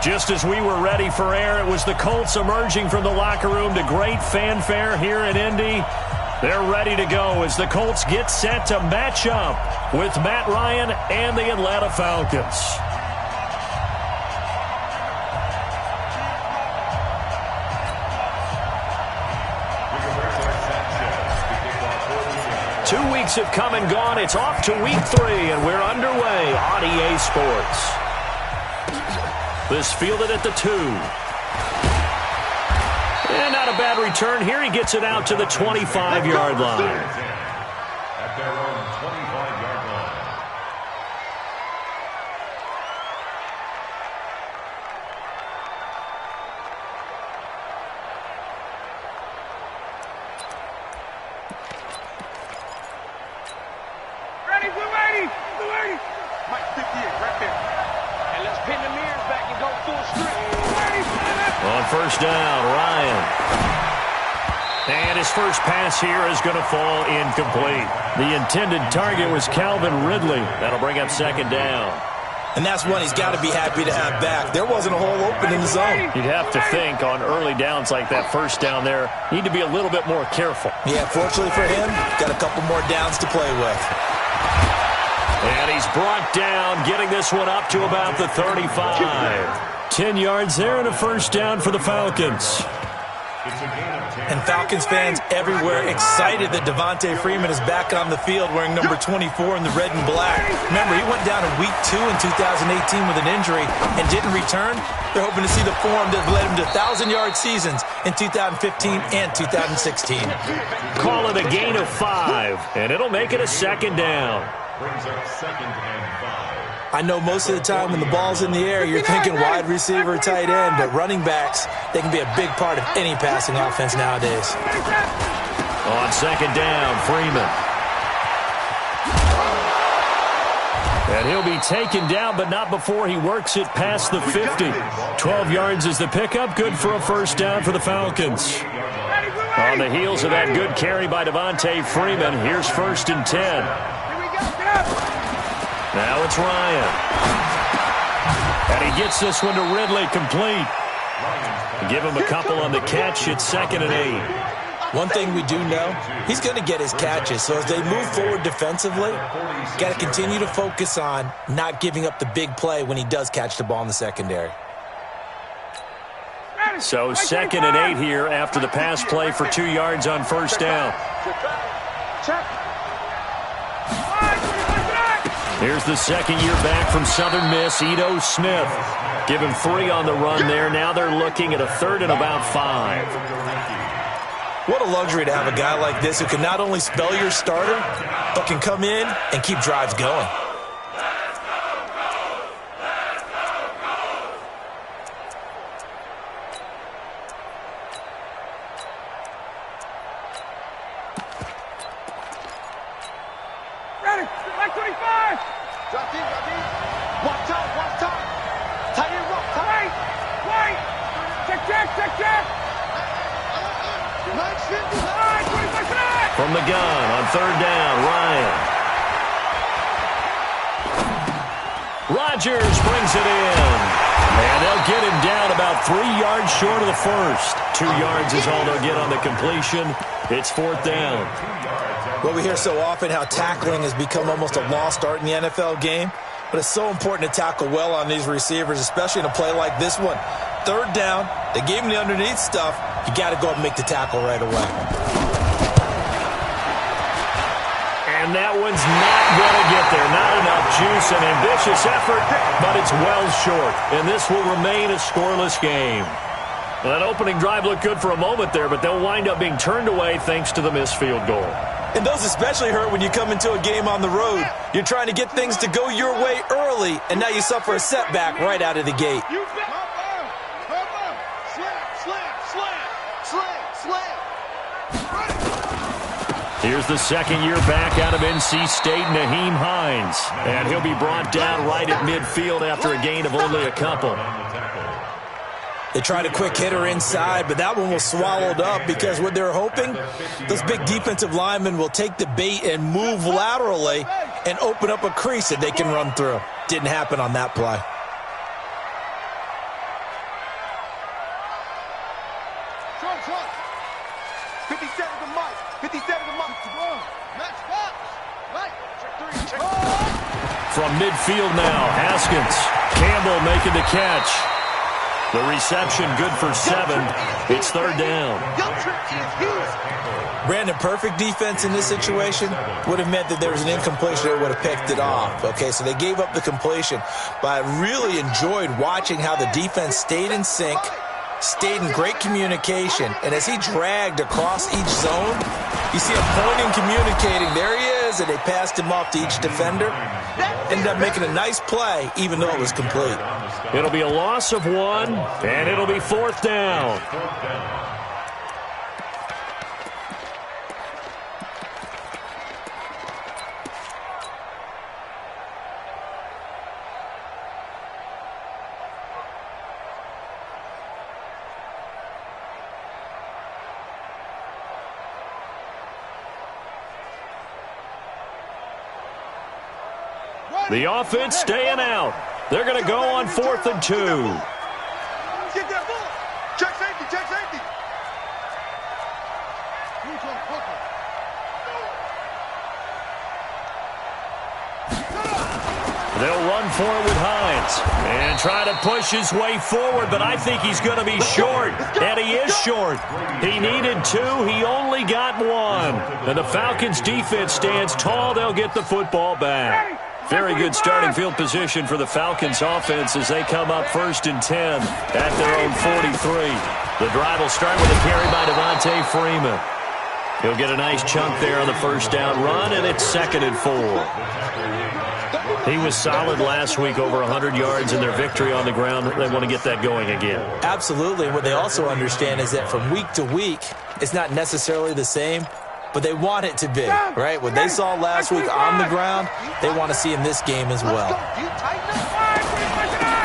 Just as we were ready for air, it was the Colts emerging from the locker room to great fanfare here in Indy. They're ready to go as the Colts get set to match up with Matt Ryan and the Atlanta Falcons. Two weeks have come and gone. It's off to week 3, and we're underway on EA Sports. This fielded at the 2. And not a bad return here. He gets it out to the 25-yard line. At their own 25-yard line. Ready, blue 80, blue 80. Mike 58, right there. And let's pin the mirrors back and go full strength. On first down, Ryan. And his first pass here is going to fall incomplete. The intended target was Calvin Ridley. That'll bring up second down. And that's one he's got to be happy to have back. There wasn't a hole open in the zone. You'd have to think on early downs like that first down there, need to be a little bit more careful. Yeah, fortunately for him, got a couple more downs to play with. And he's brought down, getting this one up to about the 35. 10 yards there and a first down for the Falcons. And Falcons fans everywhere excited that Devontae Freeman is back on the field wearing number 24 in the red and black. Remember, he went down in week 2 in 2018 with an injury and didn't return. They're hoping to see the form that led him to 1,000-yard seasons in 2015 and 2016. Call it a gain of 5, and it'll make it a second down. Brings up second and 5. I know most of the time when the ball's in the air, you're thinking wide receiver, tight end, but running backs, they can be a big part of any passing offense nowadays. On second down, Freeman. And he'll be taken down, but not before he works it past the 50. 12 yards is the pickup, good for a first down for the Falcons. On the heels of that good carry by Devontae Freeman, here's first and 10. Now it's Ryan. And he gets this one to Ridley, complete. Give him a couple on the catch. It's second and 8. One thing we do know, he's going to get his catches. So as they move forward defensively, got to continue to focus on not giving up the big play when he does catch the ball in the secondary. So second and 8 here after the pass play for 2 yards on first down. Here's the second year back from Southern Miss, Ito Smith. Give him 3 on the run there. Now they're looking at a third and about 5. What a luxury to have a guy like this who can not only spell your starter, but can come in and keep drives going. From the gun on third down, Ryan. Rodgers brings it in. And they'll get him down about 3 yards short of the first. 2 yards is all they'll get on the completion. It's fourth down. Well, we hear so often how tackling has become almost a lost art in the NFL game. But it's so important to tackle well on these receivers, especially in a play like this one. Third down, they gave him the underneath stuff. You got to go and make the tackle right away. And that one's not going to get there. Not enough juice, an ambitious effort, but it's well short. And this will remain a scoreless game. Well, that opening drive looked good for a moment there, but they'll wind up being turned away thanks to the missed field goal. And those especially hurt when you come into a game on the road. You're trying to get things to go your way early, and now you suffer a setback right out of the gate. Here's the second year back out of NC State, Naheem Hines. And he'll be brought down right at midfield after a gain of only a couple. They tried a quick hitter inside, but that one was swallowed up because what they're hoping, those big defensive linemen will take the bait and move laterally and open up a crease that they can run through. Didn't happen on that play. From midfield now, Haskins. Campbell making the catch. The reception good for 7. It's third down. Brandon, perfect defense in this situation would have meant that there was an incompletion that would have picked it off. Okay, so they gave up the completion. But I really enjoyed watching how the defense stayed in sync, stayed in great communication, and as he dragged across each zone, you see him pointing, communicating. There he is, and they passed him off to each defender. Ended up making a nice play, even though it was complete. It'll be a loss of 1, and it'll be fourth down. The offense staying out. They're going to go on 4th and 2. Get that ball. Check safety, check safety. They'll run for it with Hines and try to push his way forward, but I think he's going to be short, and he is short. He needed 2. He only got 1. And the Falcons' defense stands tall. They'll get the football back. Very good starting field position for the Falcons offense as they come up 1st and 10 at their own 43. The drive will start with a carry by Devontae Freeman. He'll get a nice chunk there on the first down run, and it's 2nd and 4. He was solid last week, over 100 yards in their victory on the ground. They want to get that going again. Absolutely. What they also understand is that from week to week, it's not necessarily the same, but they want it to be, right? What they saw last week on the ground, they want to see in this game as well.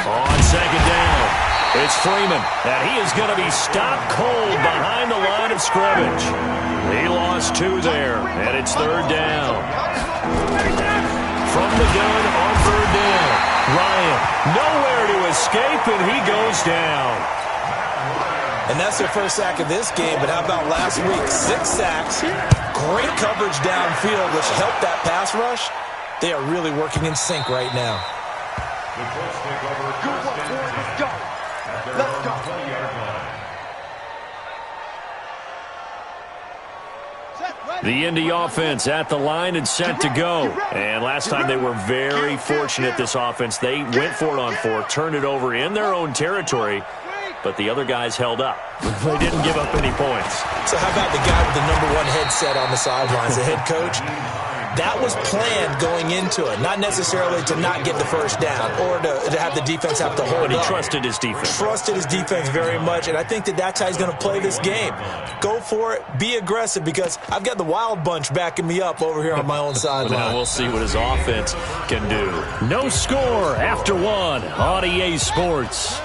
On 2nd down, it's Freeman, and he is going to be stopped cold behind the line of scrimmage. He lost 2 there, and it's 3rd down. From the gun on 3rd down, Ryan nowhere to escape, and he goes down. And that's their first sack of this game, but how about last week? 6 sacks, great coverage downfield, which helped that pass rush. They are really working in sync right now. Good one, boys. Let's go. Let's go. The Indy offense at the line and set to go. And last time they were very fortunate, this offense. They went for it on 4th, turned it over in their own territory, but the other guys held up. They didn't give up any points. So how about the guy with the #1 headset on the sidelines, the head coach? That was planned going into it, not necessarily to not get the first down or to have the defense have to hold up. But he trusted his defense. Trusted his defense very much, and I think that that's how he's going to play this game. Go for it, be aggressive, because I've got the wild bunch backing me up over here on my own sideline. Now we'll see what his offense can do. No score after 1 on EA Sports.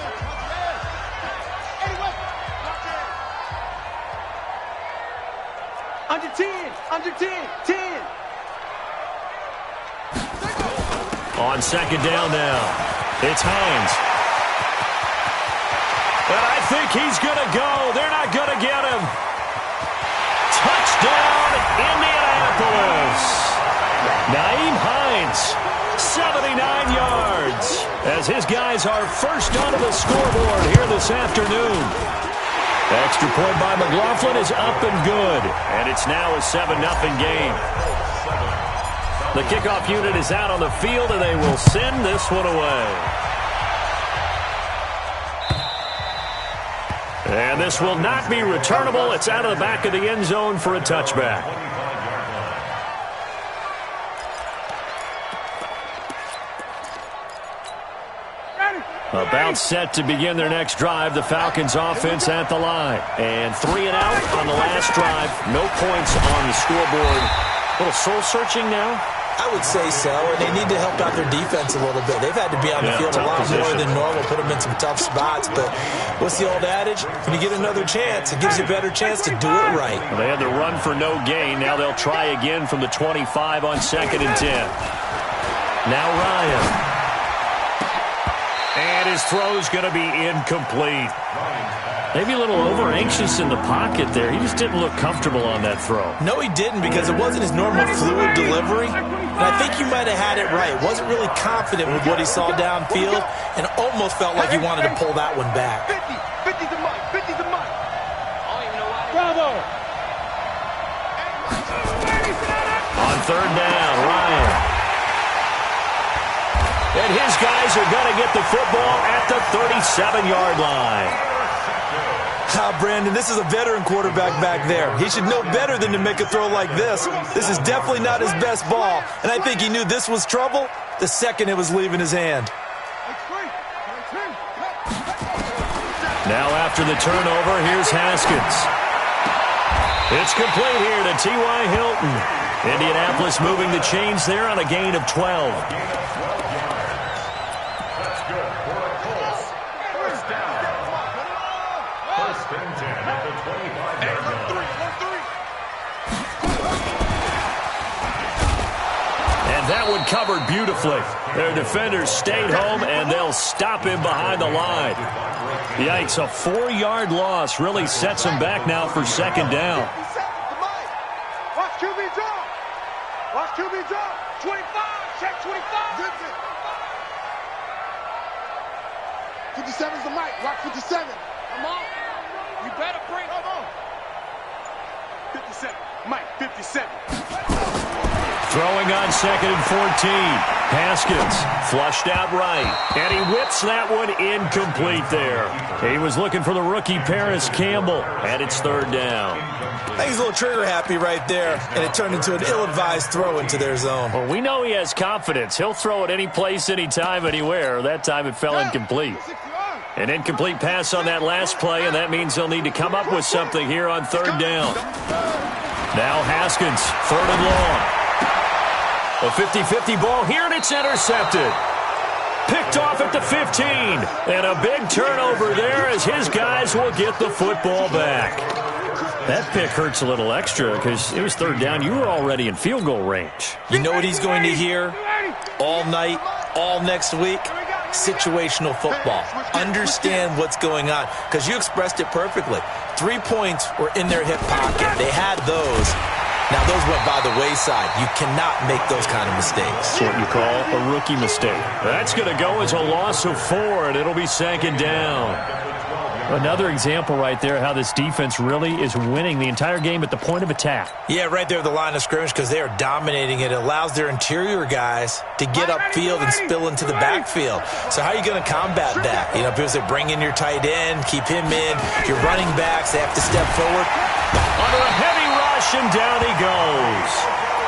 Under 10, under 10, 10. On 2nd down now, it's Hines. But I think he's going to go. They're not going to get him. Touchdown, Indianapolis. Nyheim Hines, 79 yards, as his guys are first onto the scoreboard here this afternoon. Extra point by McLaughlin is up and good, and it's now a 7-0 game. The kickoff unit is out on the field, and they will send this one away. And this will not be returnable. It's out of the back of the end zone for a touchback. About set to begin their next drive, the Falcons offense at the line. And 3 and out on the last drive. No points on the scoreboard. A little soul-searching now? I would say so, and they need to help out their defense a little bit. They've had to be on the field a lot more than normal, put them in some tough spots. But what's the old adage? When you get another chance, it gives you a better chance to do it right. Well, they had the run for no gain. Now they'll try again from the 25 on 2nd and 10. Now Ryan. And his throw's going to be incomplete. Maybe a little over-anxious in the pocket there. He just didn't look comfortable on that throw. No, he didn't, because it wasn't his normal fluid delivery. And I think you might have had it right. Wasn't really confident with what he saw downfield and almost felt like he wanted to pull that one back. 50's the mic. 50's the mic. I don't even know why. Bravo. On third down, Ryan. And his guys are going to get the football at the 37-yard line. Brandon, this is a veteran quarterback back there. He should know better than to make a throw like this. This is definitely not his best ball, and I think he knew this was trouble the second it was leaving his hand. Now after the turnover, here's Haskins. It's complete here to T.Y. Hilton. Indianapolis moving the chains there on a gain of 12. That one covered beautifully. Their defenders stayed home, and they'll stop him behind the line. Yikes, a 4-yard loss really sets him back now for second down. Watch QB drop. Watch QB drop. 25. Check 25. 57's the mic. Watch 57. Come on. You better bring. Come on. 57. Mike, 57. Throwing on second and 14. Haskins flushed out right. And he whips that one incomplete there. He was looking for the rookie Paris Campbell. And it's third down. I think he's a little trigger happy right there. And it turned into an ill-advised throw into their zone. Well, we know he has confidence. He'll throw it any place, anytime, anywhere. That time it fell incomplete. An incomplete pass on that last play, and that means they'll need to come up with something here on third down. Now Haskins, third and long. A 50-50 ball here, and it's intercepted. Picked off at the 15. And a big turnover there as his guys will get the football back. That pick hurts a little extra because it was third down. You were already in field goal range. You know what he's going to hear all night, all next week? Situational football. Understand what's going on, because you expressed it perfectly. 3 points were in their hip pocket. They had those. Now, those went by the wayside. You cannot make those kind of mistakes. That's what you call a rookie mistake. That's going to go as a loss of 4, and it'll be second down. Another example right there how this defense really is winning the entire game at the point of attack. Yeah, right there at the line of scrimmage, because they are dominating it. It allows their interior guys to get upfield and spill into the backfield. So how are you going to combat that? You know, because they bring in your tight end, keep him in. Your running backs, they have to step forward. Under a heavy rush, and down he goes.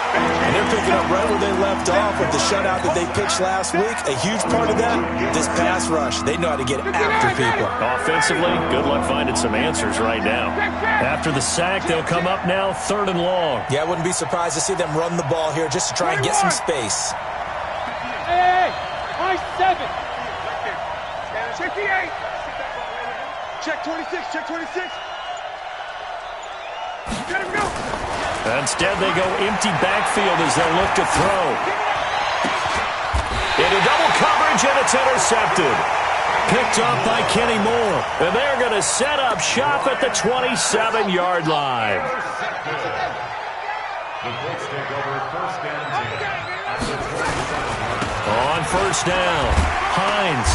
And they're picking up right where they left off with the shutout that they pitched last week. A huge part of that, this pass rush. They know how to get after people. Offensively, good luck finding some answers right now. After the sack, they'll come up now third and long. Yeah, I wouldn't be surprised to see them run the ball here just to try and get some space. Hey, high 7. Check the 8. Check 26. Check 26. Let him go. Instead, they go empty backfield as they look to throw. Into double coverage, and it's intercepted. Picked up by Kenny Moore. And they're going to set up shop at the 27-yard line. The Colts take over first and 10. On first down, Hines.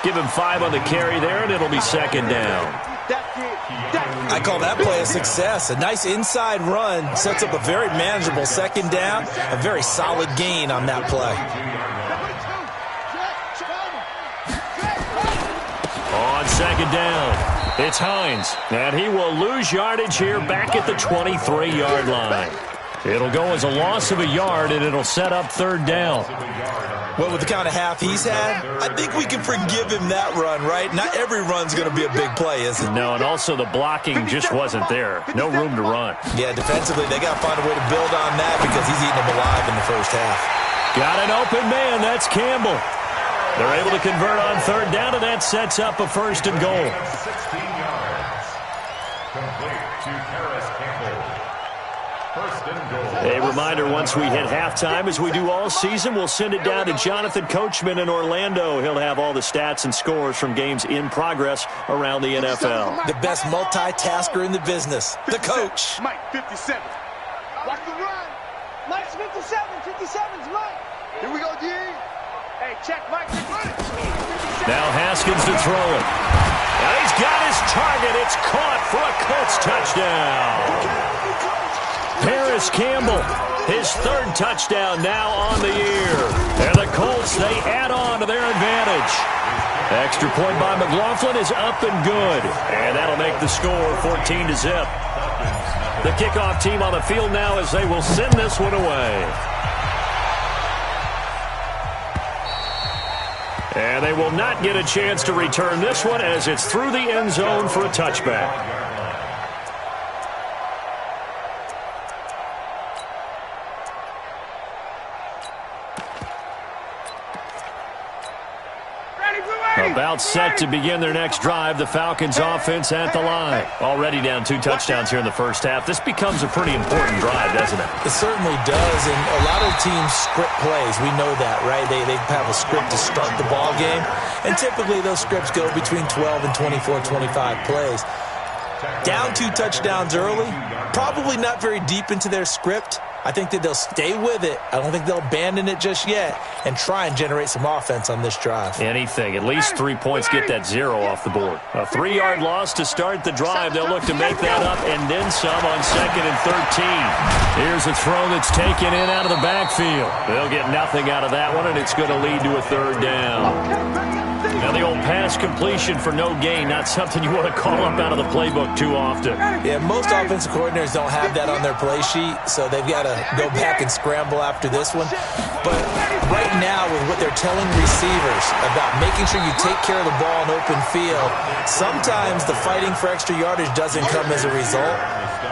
Give him 5 on the carry there, and it'll be second down. I call that play a success. A nice inside run sets up a very manageable second down. A very solid gain on that play. On second down, it's Hines. And he will lose yardage here back at the 23-yard line. It'll go as a loss of a yard, and it'll set up third down. Well, with the kind of half he's had, I think we can forgive him that run, right? Not every run's going to be a big play, is it? No, and also the blocking just wasn't there. No room to run. Yeah, defensively, they got to find a way to build on that because he's eating them alive in the first half. Got an open man. That's Campbell. They're able to convert on third down, and that sets up a first and goal. 16 yards. Complete to Paris Campbell. First and goal. A reminder, once we hit halftime, as we do all season, we'll send it down to Jonathan Coachman in Orlando. He'll have all the stats and scores from games in progress around the NFL. The best multitasker in the business, the coach. Mike, 57. Watch the run. Mike's 57. 57's Mike. Here we go, D. Hey, check Mike. Now Haskins to throw it. And he's got his target. It's caught for a Colts touchdown. Paris Campbell, his third touchdown now on the year. And the Colts, they add on to their advantage. Extra point by McLaughlin is up and good. And that'll make the score 14-0. The kickoff team on the field now as they will send this one away. And they will not get a chance to return this one as it's through the end zone for a touchback. About set to begin their next drive. The Falcons offense at the line. Already down 2 touchdowns here in the first half. This becomes a pretty important drive, doesn't it? It certainly does, and a lot of teams script plays. We know that, right? They have a script to start the ball game, and typically those scripts go between 12 and 24, 25 plays. Down 2 touchdowns early, probably not very deep into their script. I think that they'll stay with it. I don't think they'll abandon it just yet and try and generate some offense on this drive. Anything. At least 3 points, get that 0 off the board. A 3-yard loss to start the drive. They'll look to make that up and then some on 2nd and 13. Here's a throw that's taken in out of the backfield. They'll get nothing out of that one, and it's going to lead to a 3rd down. Now the old pass completion for no gain, not something you want to call up out of the playbook too often. Yeah, most offensive coordinators don't have that on their play sheet, so they've got to go back and scramble after this one. But right now, with what they're telling receivers about making sure you take care of the ball in open field, sometimes the fighting for extra yardage doesn't come as a result.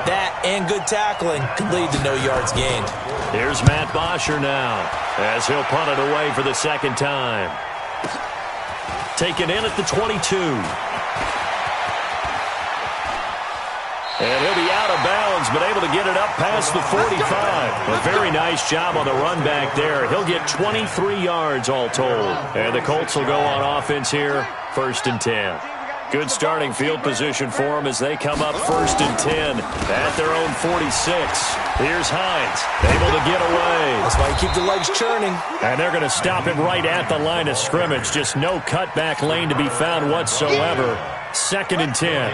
That and good tackling can lead to no yards gained. Here's Matt Bosher now as he'll punt it away for the 2nd time. Taken in at the 22. And he'll be out of bounds, but able to get it up past the 45. A very nice job on the run back there. He'll get 23 yards all told. And the Colts will go on offense here, 1st and 10. Good starting field position for them as they come up 1st and 10 at their own 46. Here's Hines, able to get away. That's why you keep the legs churning. And they're going to stop him right at the line of scrimmage. Just no cutback lane to be found whatsoever. 2nd and 10.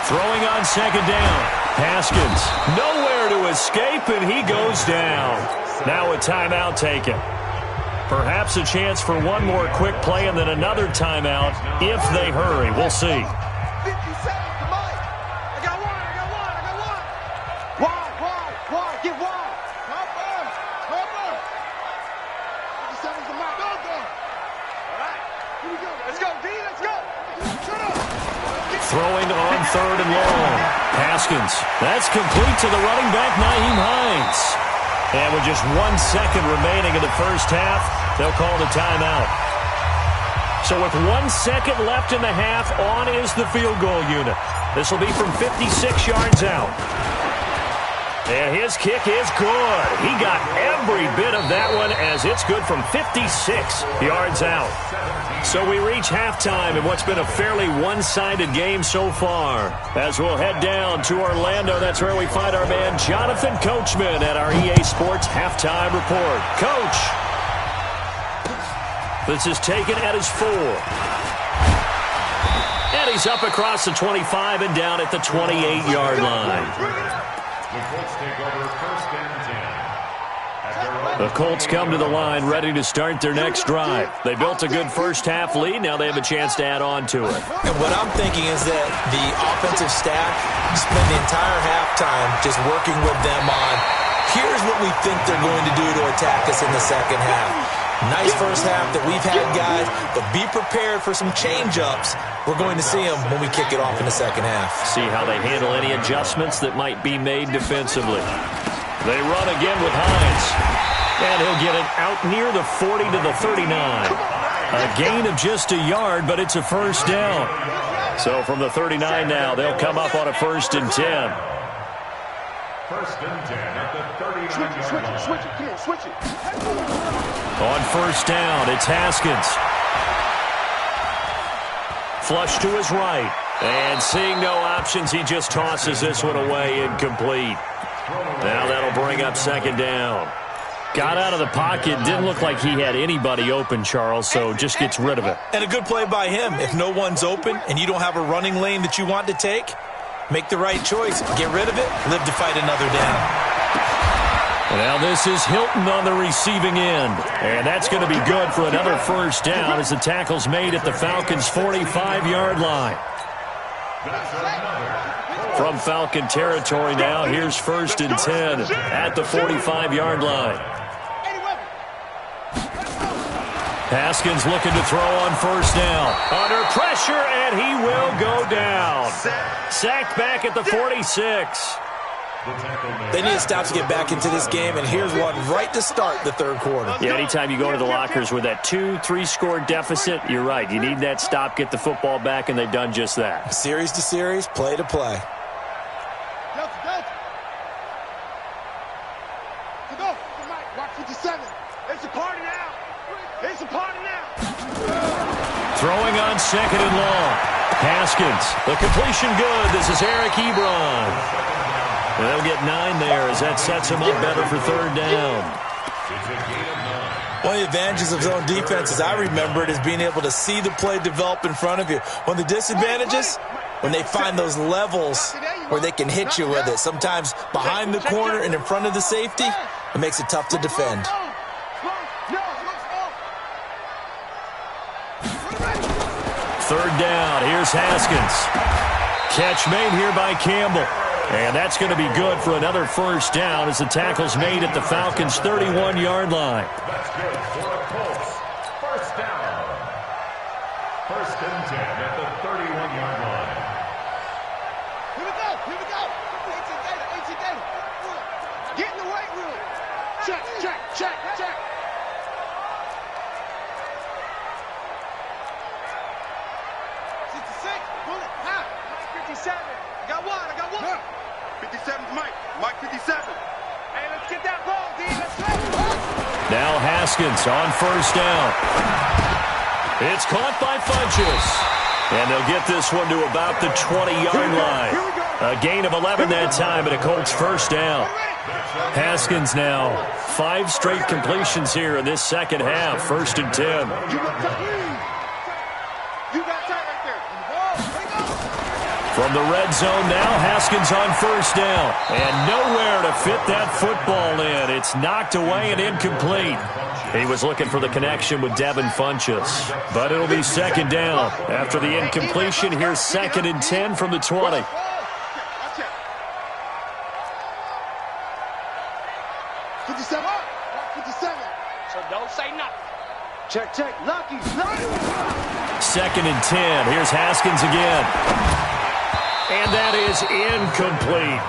Throwing on 2nd down. Haskins, nowhere to escape, and he goes down. Now a timeout taken. Perhaps a chance for one more quick play and then another timeout if they hurry. We'll see. 57 to Mike. I got one. Wide. Get wide. Come on. 57's to Mike. Go. All right. Here we go. Let's go, D. Let's go. Shut up. Throwing on 3rd and long. Haskins. That's complete to the running back, Nyheim Hines. And with just 1 second remaining in the first half, they'll call the timeout. So with 1 second left in the half, on is the field goal unit. This will be from 56 yards out. And his kick is good. He got every bit of that one as it's good from 56 yards out. So we reach halftime in what's been a fairly one-sided game so far. As we'll head down to Orlando, that's where we find our man Jonathan Coachman at our EA Sports Halftime Report. Coach, this is taken at his 4. And he's up across the 25 and down at the 28-yard line. The Colts take over 1st and 10. The Colts come to the line ready to start their next drive. They built a good first half lead. Now they have a chance to add on to it. And what I'm thinking is that the offensive staff spent the entire halftime just working with them on, here's what we think they're going to do to attack us in the second half. Nice first half that we've had, guys, but be prepared for some change-ups. We're going to see them when we kick it off in the second half. See how they handle any adjustments that might be made defensively. They run again with Hines. And he'll get it out near the 40 to the 39. A gain of just a yard, but it's a first down. So from the 39 now, they'll come up on a 1st and 10. 1st and 10 at the 39-yard line. Switch it. Come on, switch it. On 1st down, it's Haskins. Flush to his right. And seeing no options, he just tosses this one away, incomplete. Now that'll bring up 2nd down. Got out of the pocket, didn't look like he had anybody open, Charles, so just gets rid of it. And a good play by him. If no one's open and you don't have a running lane that you want to take, make the right choice. Get rid of it. Live to fight another down. Now this is Hilton on the receiving end. And that's going to be good for another 1st down as the tackle's made at the Falcons' 45-yard line. From Falcon territory now, here's 1st and 10 at the 45-yard line. Haskins looking to throw on 1st down. Under pressure, and he will go down. Sacked back at the 46. They need to stop to get back into this game, and here's one right to start the 3rd quarter. Yeah, anytime you go to the lockers with that 2-3 score deficit, you're right. You need that stop, get the football back, and they've done just that. Series to series, play to play. Go. Watch 57. It's a party now. It's a party now. Throwing on 2nd and long. Haskins, the completion good. This is Eric Ebron. They'll get 9 there as that sets him up better for 3rd down. One of the advantages of zone defense, as I remember it, is being able to see the play develop in front of you. One of the disadvantages, when they find those levels where they can hit you with it, sometimes behind the corner and in front of the safety, it makes it tough to defend. 3rd down. Here's Haskins. Catch made here by Campbell. And that's going to be good for another 1st down as the tackle's made at the Falcons' 31-yard line. That's good for the Colts. 1st down. 1st and 10 at the 31-yard line. Here we go. 18 data. Get in the weight room. Check. 66, pull it. Now. 57. I got one. 57's Mike 57. Hey, let's get that ball, D. Let's go. Now Haskins on 1st down. It's caught by Funchess. And they'll get this one to about the 20-yard line. A gain of 11 that time, and a Colts 1st down. Haskins now 5 straight completions here in this 2nd half. 1st and 10. You got tight right there. From the red zone now, Haskins on 1st down. And nowhere to fit that football in. It's knocked away and incomplete. He was looking for the connection with Devin Funchess. But it'll be 2nd down. After the incompletion, here's 2nd and 10 from the 20. 57. So don't say nothing. Check. Lucky. 2nd and 10. Here's Haskins again. And that is incomplete.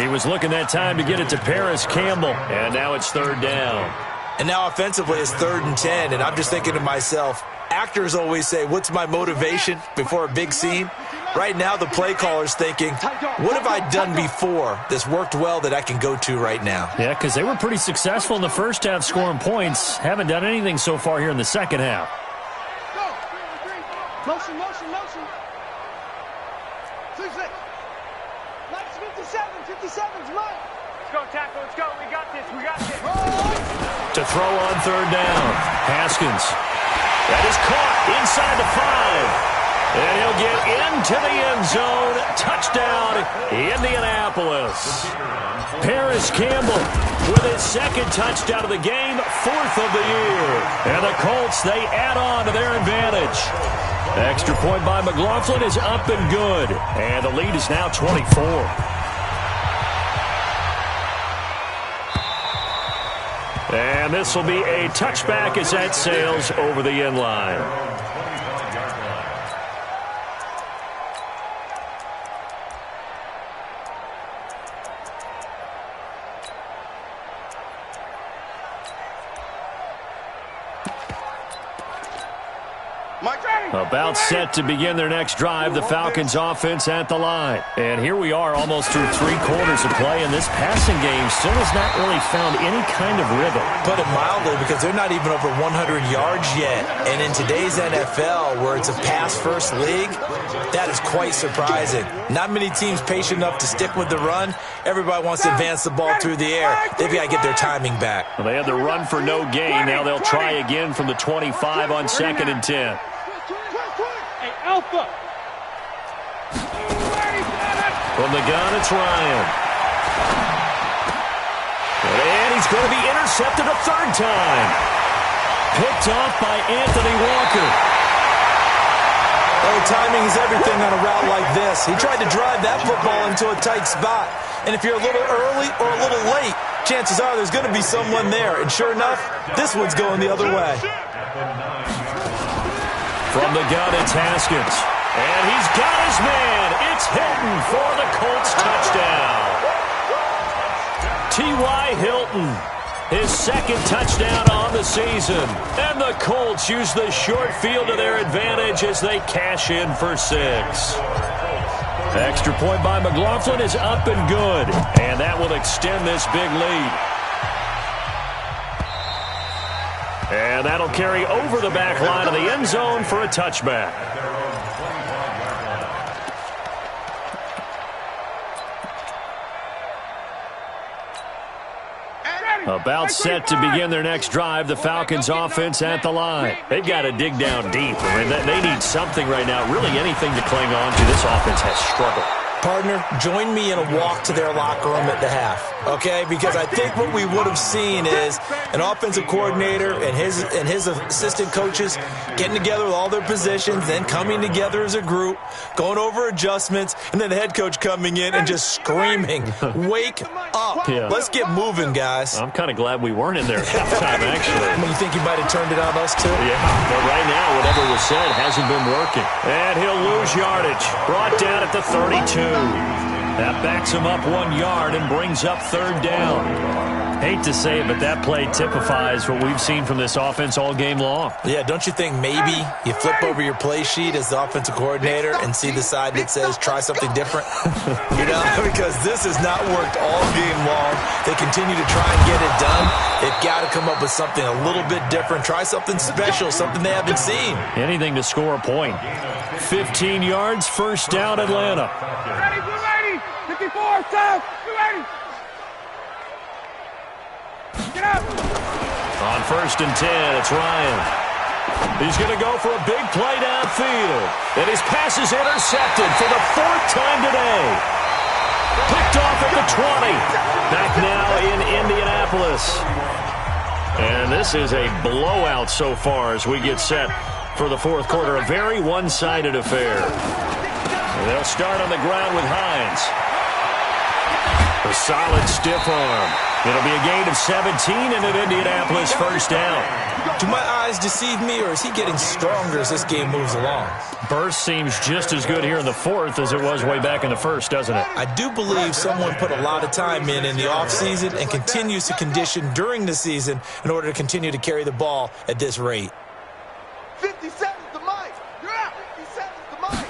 He was looking that time to get it to Paris Campbell. And now it's 3rd down. And now offensively it's 3rd and 10, and I'm just thinking to myself, actors always say, what's my motivation before a big scene? Right now the play caller's thinking, what have I done before that's worked well that I can go to right now? Yeah, because they were pretty successful in the 1st half scoring points. Haven't done anything so far here in the 2nd half. Motion. 57's mine. Let's go, tackle. Let's go. We got this. To throw on 3rd down. Haskins. That is caught inside the 5. And he'll get into the end zone. Touchdown, Indianapolis. Paris Campbell with his 2nd touchdown of the game, 4th of the year. And the Colts, they add on to their advantage. Extra point by McLaughlin is up and good. And the lead is now 24. And this will be a touchback as that sails over the end line. About set to begin their next drive, the Falcons offense at the line. And here we are almost through 3 quarters of play, and this passing game still has not really found any kind of rhythm. Put it mildly, because they're not even over 100 yards yet. And in today's NFL, where it's a pass-first league, that is quite surprising. Not many teams patient enough to stick with the run. Everybody wants to advance the ball through the air. They've got to get their timing back. Well, they had the run for no gain. Now they'll try again from the 25 on 2nd and 10. Alpha. From the gun, it's Ryan. And he's going to be intercepted a 3rd time. Picked off by Anthony Walker. Oh, timing is everything on a route like this. He tried to drive that football into a tight spot. And if you're a little early or a little late, chances are there's going to be someone there. And sure enough, this one's going the other way. From the gun, it's Haskins. And he's got his man. It's Hilton for the Colts touchdown. T.Y. Hilton, his 2nd touchdown on the season. And the Colts use the short field to their advantage as they cash in for 6. Extra point by McLaughlin is up and good. And that will extend this big lead. And that'll carry over the back line of the end zone for a touchback. About set to begin their next drive, the Falcons offense at the line. They've got to dig down deep. I mean, they need something right now, really anything to cling on to. This offense has struggled. Partner, join me in a walk to their locker room at the half, okay? Because I think what we would have seen is an offensive coordinator and his assistant coaches getting together with all their positions, then coming together as a group, going over adjustments, and then the head coach coming in and just screaming, "Wake up. Yeah. Let's get moving, guys." I'm kind of glad we weren't in there at halftime, actually. I mean, you think he might have turned it on us, too? Yeah, but right now, whatever was said hasn't been working. And he'll lose yardage. Brought down at the 32. That backs him up 1 yard and brings up 3rd down. Hate to say it, but that play typifies what we've seen from this offense all game long. Yeah, don't you think maybe you flip over your play sheet as the offensive coordinator and see the side that says try something different? You know, because this has not worked all game long. They continue to try and get it done. They've got to come up with something a little bit different. Try something special, something they haven't seen. Anything to score a point. 15 yards, 1st down, Atlanta. Ready, blue lady. 54, south. Blue lady. Get up. On 1st and 10, it's Ryan. He's going to go for a big play downfield. And his pass is intercepted for the 4th time today. Picked off at the 20. Back now in Indianapolis. And this is a blowout so far as we get set for the 4th quarter. A very one-sided affair. And they'll start on the ground with Hines. A solid stiff arm. It'll be a gain of 17 and an Indianapolis 1st down. Do my eyes deceive me, or is he getting stronger as this game moves along? Burst seems just as good here in the 4th as it was way back in the 1st, doesn't it? I do believe someone put a lot of time in the offseason and continues to condition during the season in order to continue to carry the ball at this rate. 57 to Mike. You're out. 57 to Mike.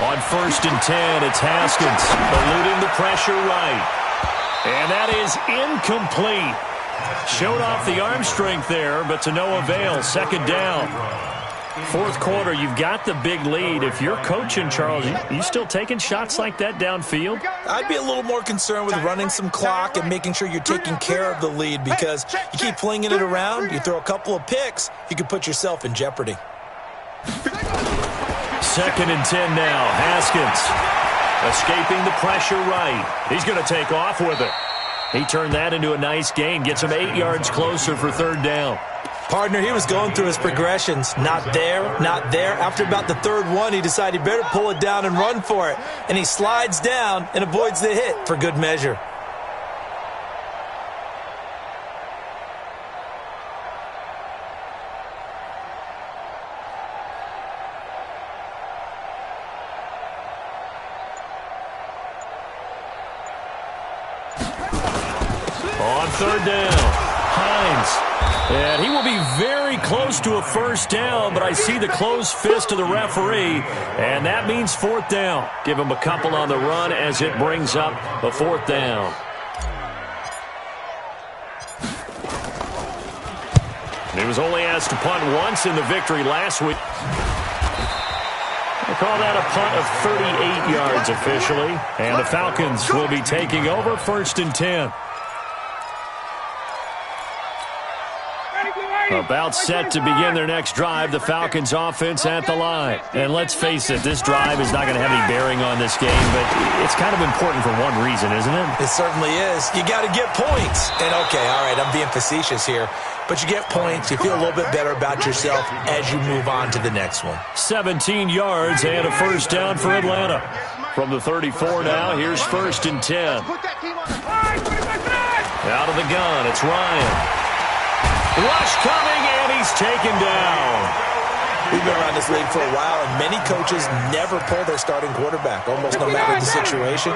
On 1st and 10, it's Haskins eluding the pressure right. And that is incomplete. Showed off the arm strength there, but to no avail. 2nd down. 4th quarter, you've got the big lead. If you're coaching, Charles, you still taking shots like that downfield? I'd be a little more concerned with running some clock and making sure you're taking care of the lead, because you keep flinging it around, you throw a couple of picks, you could put yourself in jeopardy. 2nd and 10 now. Haskins escaping the pressure right. He's going to take off with it. He turned that into a nice gain. Gets him 8 yards closer for 3rd down. Partner, he was going through his progressions. Not there, not there. After about the 3rd one, he decided he better pull it down and run for it. And he slides down and avoids the hit for good measure. On 3rd down, Hines And he will be very close to a first down, but I see the closed fist of the referee, and that means fourth down. Give him a couple on the run as it brings up a fourth down. He was only asked to punt once in the victory last week. They call that a punt of 38 yards officially, and the Falcons will be taking over 1st and 10. About set to begin their next drive, the Falcons offense at the line. And let's face it, this drive is not going to have any bearing on this game, but it's kind of important for one reason, isn't it? It certainly is. You got to get points. And okay, all right, I'm being facetious here, but you get points, you feel a little bit better about yourself as you move on to the next one. 17 yards and a first down for Atlanta. From the 34 now, here's 1st and 10. Out of the gun, it's Ryan. Rush coming, and he's taken down. We've been around this league for a while, and many coaches never pull their starting quarterback, almost no matter the situation.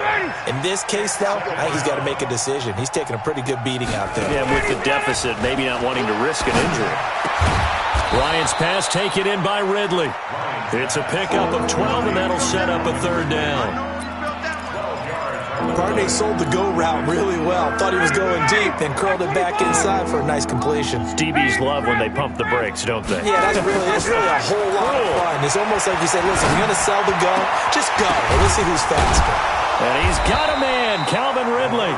In this case, though, I think he's got to make a decision. He's taking a pretty good beating out there. Yeah, with the deficit, maybe not wanting to risk an injury. Ryan's pass taken in by Ridley. It's a pickup of 12, and that'll set up a third down. Barney sold the go route really well. Thought he was going deep, then curled it back inside for a nice completion. DBs love when they pump the brakes, don't they? Yeah, it's really a whole lot of fun. It's almost like you say, listen, you're going to sell the go, just go. Let's see who's faster. And he's got a man, Calvin Ridley.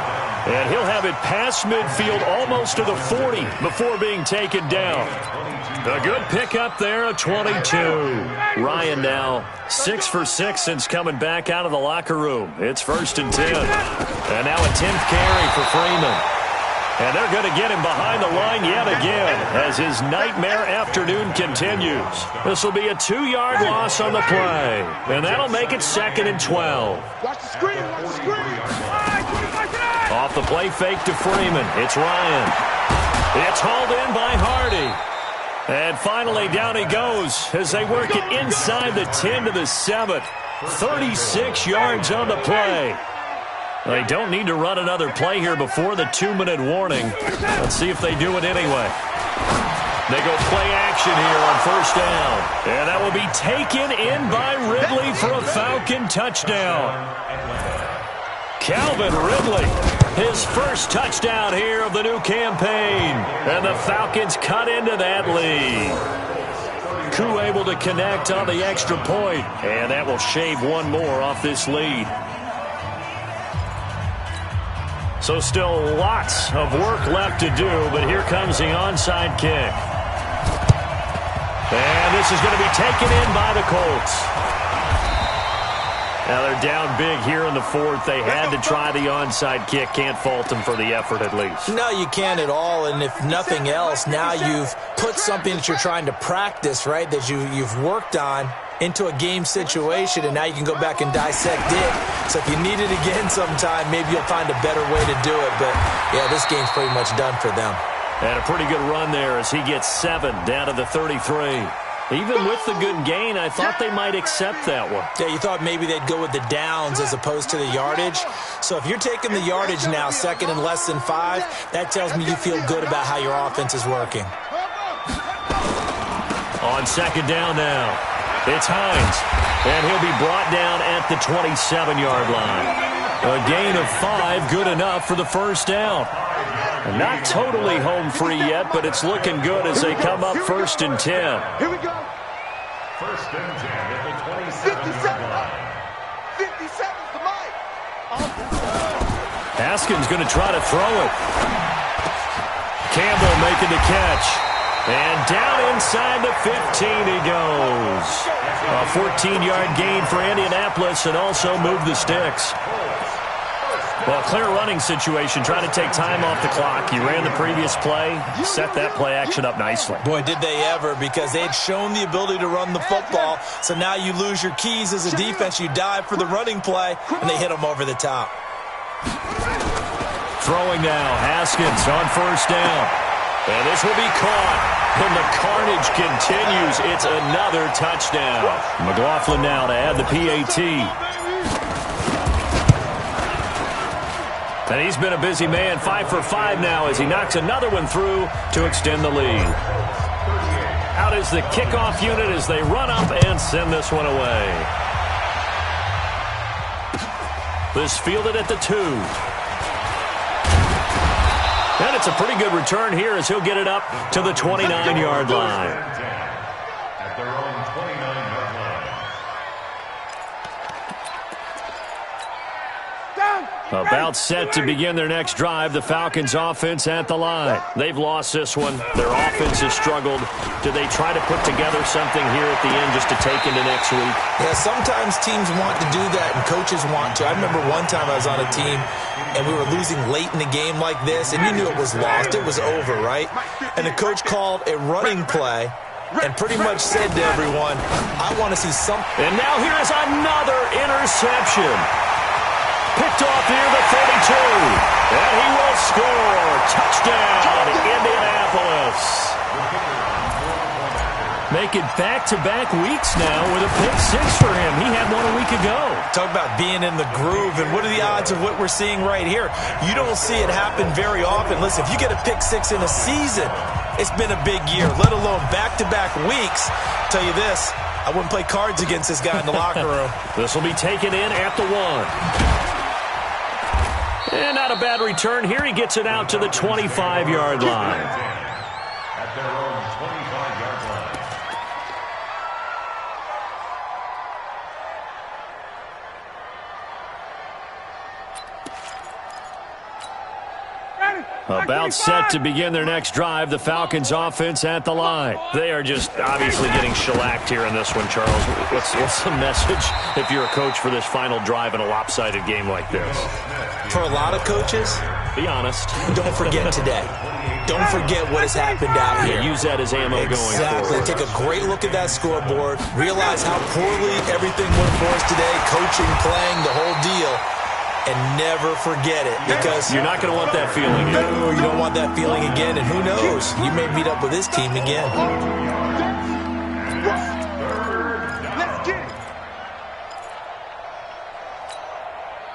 And he'll have it past midfield almost to the 40 before being taken down. A good pickup there, a 22. Ryan now 6 for 6 since coming back out of the locker room. It's 1st and 10. And now a 10th carry for Freeman. And they're going to get him behind the line yet again as his nightmare afternoon continues. This will be a 2-yard loss on the play. And that'll make it 2nd and 12. Watch the screen, watch the screen. Off the play fake to Freeman. It's Ryan. It's hauled in by Hardy. And finally, down he goes as they work it inside the 10 to the 7. 36 yards on the play. They don't need to run another play here before the 2-minute warning. Let's see if they do it anyway. They go play action here on 1st down. And that will be taken in by Ridley for a Falcon touchdown. Calvin Ridley, his first touchdown here of the new campaign. And the Falcons cut into that lead. Koo able to connect on the extra point. And that will shave one more off this lead. So still lots of work left to do, but here comes the onside kick. And this is going to be taken in by the Colts. Now they're down big here in the 4th. They had to try the onside kick. Can't fault them for the effort at least. No, you can't at all. And if nothing else, now you've put something that you're trying to practice, right, that you've worked on into a game situation, and now you can go back and dissect it. So if you need it again sometime, maybe you'll find a better way to do it. But, yeah, this game's pretty much done for them. And a pretty good run there as he gets 7 down to the 33. Even with the good gain, I thought they might accept that one. Yeah, you thought maybe they'd go with the downs as opposed to the yardage. So if you're taking the yardage now, 2nd and less than 5, that tells me you feel good about how your offense is working. On 2nd down now, it's Hines. And he'll be brought down at the 27-yard line. A gain of 5, good enough for the 1st down. Not totally home free yet, but it's looking good as they come up 1st and 10. Here we go. 1st and 10 at the 27 line. 57's the mic. Haskins going to try to throw it. Campbell making the catch. And down inside the 15 he goes. A 14-yard gain for Indianapolis and also move the sticks. Well, clear running situation, trying to take time off the clock. You ran the previous play, set that play action up nicely. Boy, did they ever, because they had shown the ability to run the football. So now you lose your keys as a defense. You dive for the running play, and they hit them over the top. Throwing now, Haskins on 1st down. And this will be caught. And the carnage continues. It's another touchdown. McLaughlin now to add the PAT. And he's been a busy man, 5 for 5 now as he knocks another one through to extend the lead. Out is the kickoff unit as they run up and send this one away. This fielded at the 2. And it's a pretty good return here as he'll get it up to the 29-yard line. At their own 29-yard line. About set to begin their next drive, the Falcons offense at the line. They've lost this one. Their offense has struggled. Do they try to put together something here at the end just to take into next week? Yeah, sometimes teams want to do that and coaches want to. I remember one time I was on a team and we were losing late in the game like this, and you knew it was lost. It was over, right? And the coach called a running play and pretty much said to everyone, I want to see something. And now here is another interception. Picked off near the 32. And he will score. Touchdown, Indianapolis. Making back-to-back weeks now with a pick 6 for him. He had one a week ago. Talk about being in the groove, and what are the odds of what we're seeing right here? You don't see it happen very often. Listen, if you get a pick 6 in a season, it's been a big year, let alone back-to-back weeks. I'll tell you this, I wouldn't play cards against this guy in the locker room. This will be taken in at the 1. And not a bad return here. He gets it out to the 25-yard line. At their own 25-yard line. About set to begin their next drive, the Falcons offense at the line. They are just obviously getting shellacked here in this one, Charles. What's the message if you're a coach for this final drive in a lopsided game like this? For a lot of coaches, be honest. Don't forget today. Don't forget what has happened out here. Use that as ammo going forward. Take a great look at that scoreboard. Realize how poorly everything went for us today. Coaching, playing, the whole deal. And never forget it, because you're not going to want that feeling again. No, you don't want that feeling again, and who knows? You may meet up with this team again. Let's get it.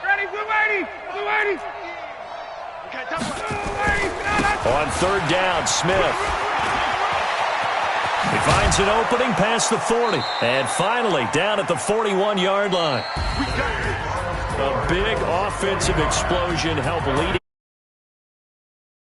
Ready, blue 80. Blue 80. Okay, top one. On third down, Smith. He finds an opening past the 40. And finally, down at the 41-yard line. A big offensive explosion helped lead.